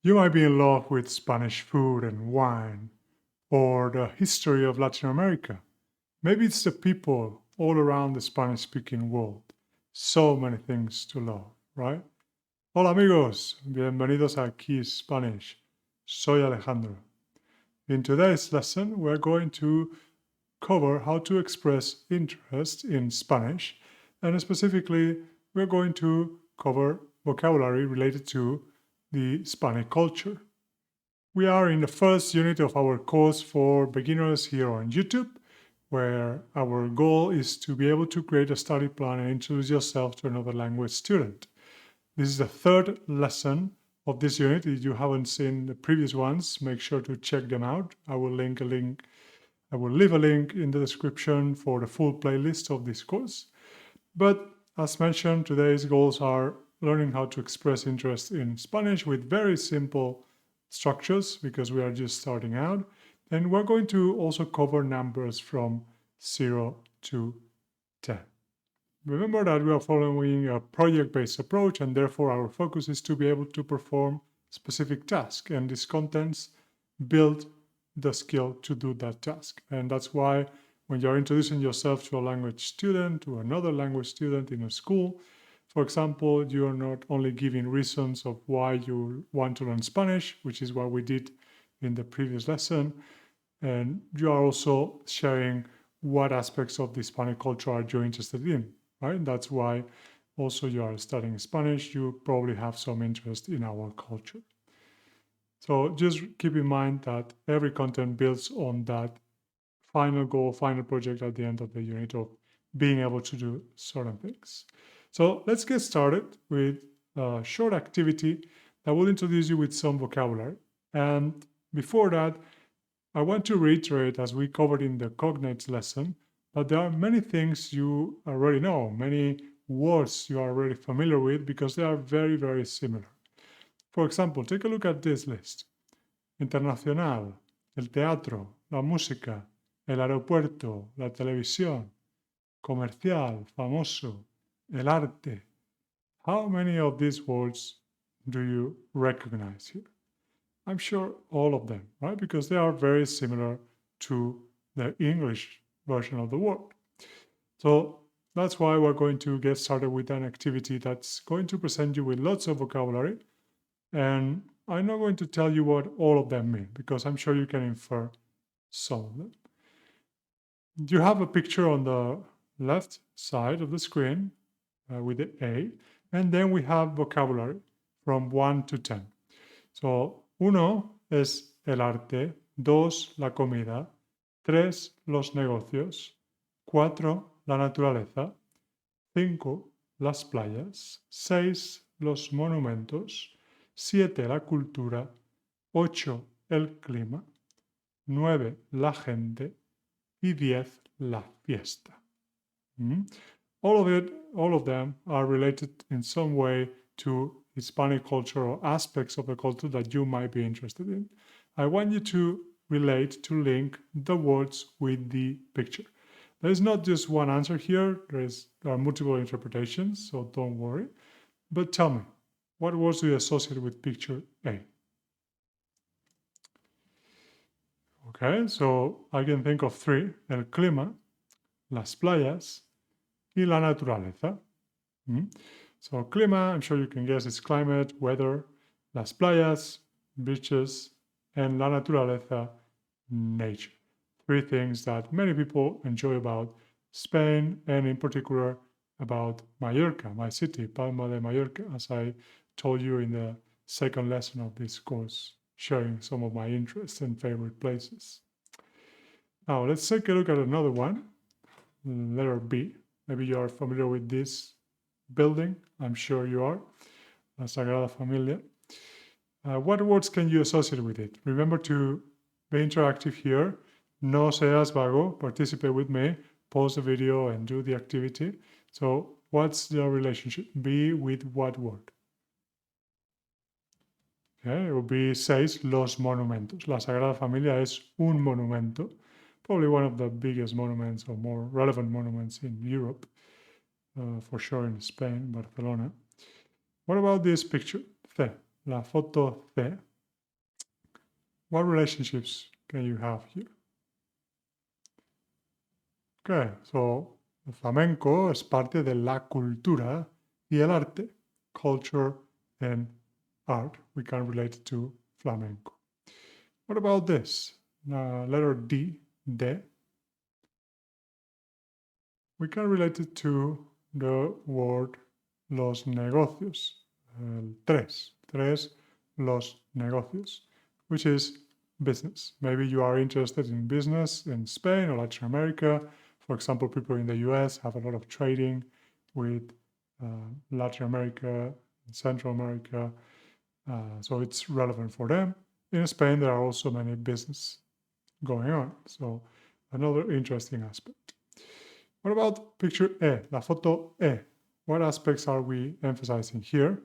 You might be in love with Spanish food and wine, or the history of Latin America. Maybe it's the people all around the Spanish speaking world. So many things to love, right? Hola amigos, bienvenidos a Key Spanish. Soy Alejandro. In today's lesson, we're going to cover how to express interest in Spanish, and specifically, we're going to cover vocabulary related to the Spanish culture. We are in the first unit of our course for beginners here on YouTube, where our goal is to be able to create a study plan and introduce yourself to another language student. This is the third lesson of this unit. If you haven't seen the previous ones, make sure to check them out. I will leave a link in the description for the full playlist of this course. But as mentioned, today's goals are learning how to express interest in Spanish with very simple structures because we are just starting out. And we're going to also cover numbers from 0 to 10. Remember that we are following a project-based approach, and therefore our focus is to be able to perform specific tasks, and these contents build the skill to do that task. And that's why when you're introducing yourself to a language student, to another language student in a school, for example, you're not only giving reasons of why you want to learn Spanish, which is what we did in the previous lesson, and you are also sharing what aspects of the Spanish culture are you interested in, right? That's why also you are studying Spanish, you probably have some interest in our culture. So just keep in mind that every content builds on that final goal, final project at the end of the unit of being able to do certain things. So let's get started with a short activity that will introduce you with some vocabulary. And before that, I want to reiterate, as we covered in the cognates lesson, that there are many things you already know, many words you are already familiar with because they are very, very similar. For example, take a look at this list. Internacional, el teatro, la música, el aeropuerto, la televisión, comercial, famoso, el arte. How many of these words do you recognize here? I'm sure all of them, right? Because they are very similar to the English version of the word. So that's why we're going to get started with an activity that's going to present you with lots of vocabulary. And I'm not going to tell you what all of them mean because I'm sure you can infer some of them. You have a picture on the left side of the screen with the A, and then we have vocabulary from 1 to 10. So, 1 es el arte, 2 la comida, 3 los negocios, 4 la naturaleza, 5 las playas, 6 los monumentos, 7 la cultura, 8 el clima, 9 la gente y 10 la fiesta. All of them are related in some way to Hispanic culture or aspects of the culture that you might be interested in. I want you to relate, to link the words with the picture. There is not just one answer here, there are multiple interpretations, so don't worry. But tell me, what words do you associate with picture A? Okay, so I can think of 3, el clima, las playas, y la naturaleza. So clima, I'm sure you can guess, it's climate, weather, las playas, beaches, and la naturaleza, nature. 3 things that many people enjoy about Spain, and in particular about Mallorca, my city, Palma de Mallorca, as I told you in the second lesson of this course, sharing some of my interests and favorite places. Now let's take a look at another one, letter B. Maybe you are familiar with this building. I'm sure you are. La Sagrada Familia. What words can you associate with it? Remember to be interactive here. No seas vago. Participate with me. Pause the video and do the activity. So what's the relationship? Be with what word? Okay, it will be 6 los monumentos. La Sagrada Familia es un monumento. Probably one of the biggest monuments or more relevant monuments in Europe. For sure in Spain, Barcelona. What about this picture? C, la foto C. What relationships can you have here? Okay, so el flamenco es parte de la cultura y el arte. Culture and art. We can relate it to flamenco. What about this? Letter D, de. We can relate it to the word los negocios. Tres, los negocios, which is business. Maybe you are interested in business in Spain or Latin America. For example, people in the US have a lot of trading with Latin America, Central America. So it's relevant for them. In Spain, there are also many business going on. So another interesting aspect. What about picture E, la foto E? What aspects are we emphasizing here?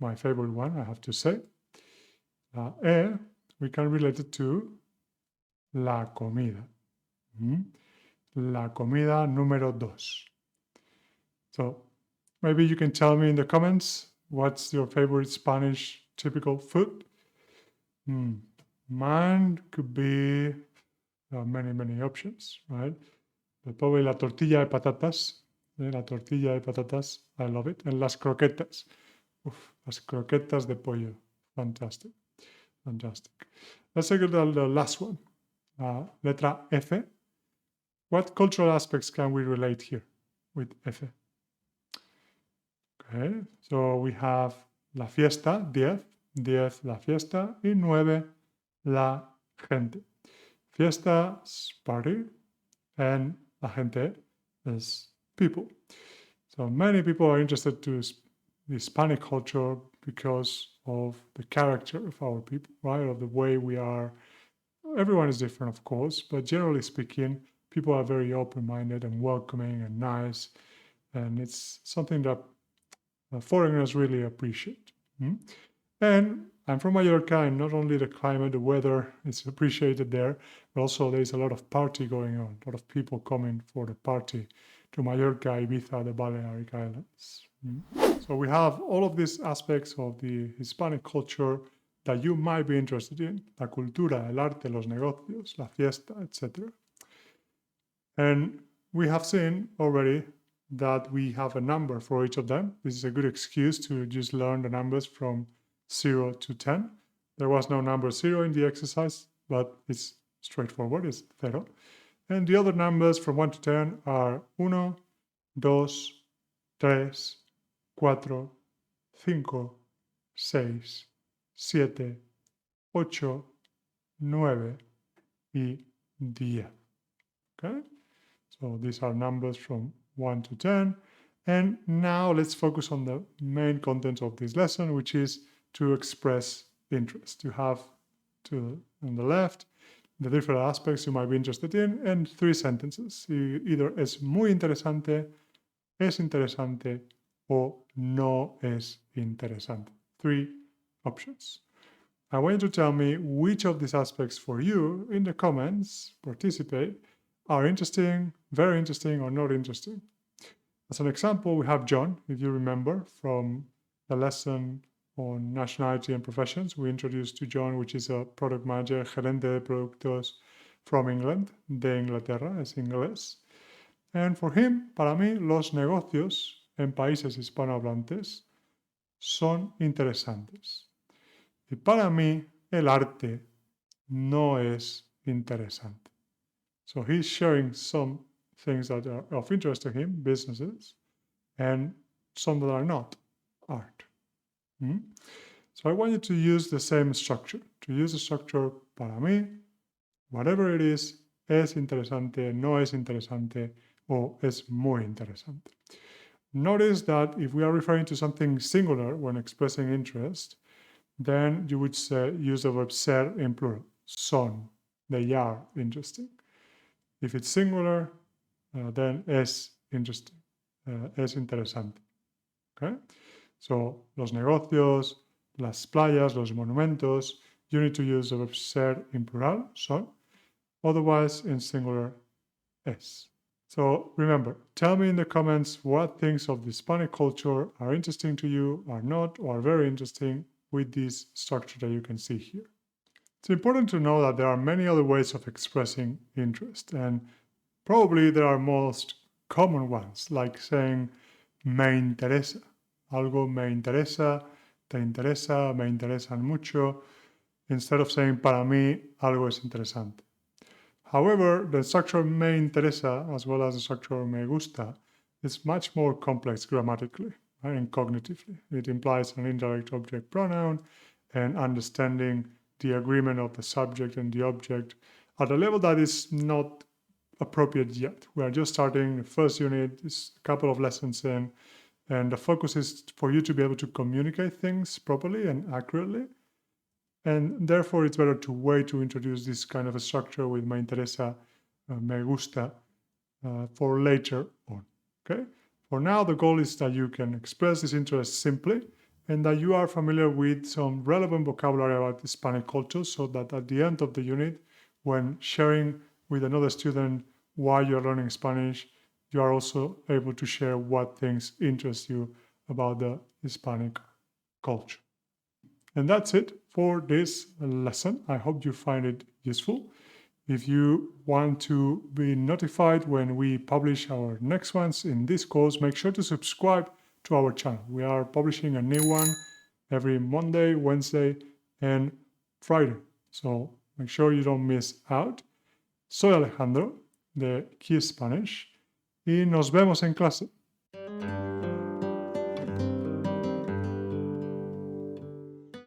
My favorite one, I have to say. E, we can relate it to la comida. La comida número dos. So maybe you can tell me in the comments what's your favorite Spanish typical food. Mine could be many options, right? But probably la tortilla de patatas. La tortilla de patatas, I love it. And las croquetas. Las croquetas de pollo. Fantastic. Let's take the last one. Letra F. What cultural aspects can we relate here with F? Okay, so we have la fiesta, 10, la fiesta, y 9, la gente. Fiesta is party, and la gente is people. So many people are interested to the Hispanic culture because of the character of our people, right? Of the way we are. Everyone is different, of course, but generally speaking, people are very open-minded and welcoming and nice. And it's something that foreigners really appreciate. And I'm from Mallorca, and not only the climate, the weather is appreciated there, but also there's a lot of party going on, a lot of people coming for the party to Mallorca, Ibiza, the Balearic Islands. So we have all of these aspects of the Hispanic culture that you might be interested in: la cultura, el arte, los negocios, la fiesta, etc. And we have seen already that we have a number for each of them. This is a good excuse to just learn the numbers from 0 to 10. There was no number 0 in the exercise, but it's straightforward, it's 0. And the other numbers from 1 to 10 are 1, 2, 3, 4, 5, 6, 7, 8, 9, y 10. Okay? So these are numbers from 1 to 10. And now let's focus on the main content of this lesson, which is to express interest. You have on the left the different aspects you might be interested in, and 3 sentences. Either es muy interesante, es interesante, o no es interesante. 3 options. I want you to tell me which of these aspects for you in the comments, participate, are interesting, very interesting, or not interesting. As an example, we have John, if you remember, from the lesson on nationality and professions. We introduced to John, which is a product manager, gerente de productos from England, de Inglaterra, es inglés. And for him, para mí, los negocios en países hispanohablantes son interesantes. Y para mí, el arte no es interesante. So he's sharing some things that are of interest to him, businesses, and some that are not, art. So I want you to use the same structure, to use the structure para mí, whatever it is, es interesante, no es interesante, o es muy interesante. Notice that if we are referring to something singular when expressing interest, then you would use the verb ser in plural, son, they are interesting. If it's singular, then es interesting, es interesante. Okay? So, los negocios, las playas, los monumentos, you need to use the verb ser in plural, son, otherwise in singular, es. So remember, tell me in the comments what things of the Hispanic culture are interesting to you, are not, or are very interesting with this structure that you can see here. It's important to know that there are many other ways of expressing interest, and probably there are most common ones, like saying me interesa. Algo me interesa, te interesa, me interesan mucho, instead of saying para mí algo es interesante. However, the structure me interesa, as well as the structure me gusta, is much more complex grammatically, right, and cognitively. It implies an indirect object pronoun and understanding the agreement of the subject and the object at a level that is not appropriate yet. We are just starting the first unit, is a couple of lessons in, and the focus is for you to be able to communicate things properly and accurately. And therefore, it's better to wait to introduce this kind of a structure with me interesa, me gusta, for later on. Okay. For now, the goal is that you can express this interest simply and that you are familiar with some relevant vocabulary about Hispanic culture so that at the end of the unit, when sharing with another student why you're learning Spanish, you are also able to share what things interest you about the Hispanic culture. And that's it for this lesson. I hope you find it useful. If you want to be notified when we publish our next ones in this course, make sure to subscribe to our channel. We are publishing a new one every Monday, Wednesday, and Friday. So make sure you don't miss out. Soy Alejandro de Key Spanish y nos vemos en clase.